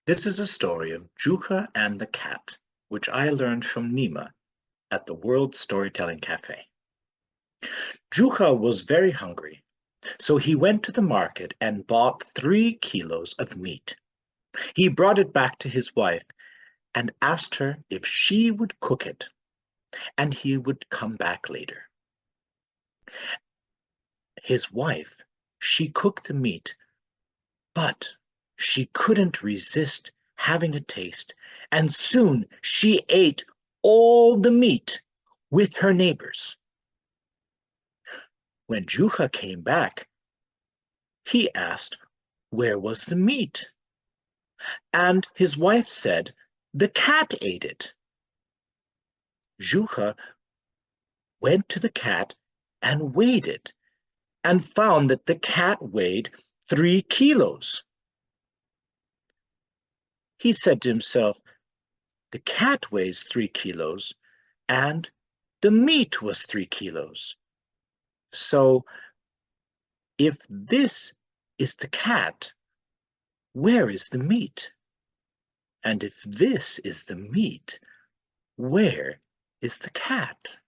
This is a story of Juha and the Cat, which I learned from Nima at the World Storytelling Cafe. Juha was very hungry, so he went to the market and bought 3 kilos of meat. He brought it back to his wife and asked her if she would cook it, and he would come back later. His wife, she cooked the meat, but she couldn't resist having a taste, and soon she ate all the meat with her neighbors. When Juha came back, he asked where was the meat, and his wife said the cat ate it. Juha went to the cat and weighed it, and found that the cat weighed 3 kilos. He said to himself, the cat weighs 3 kilos, and the meat was 3 kilos. So if this is the cat, where is the meat? And if this is the meat, where is the cat?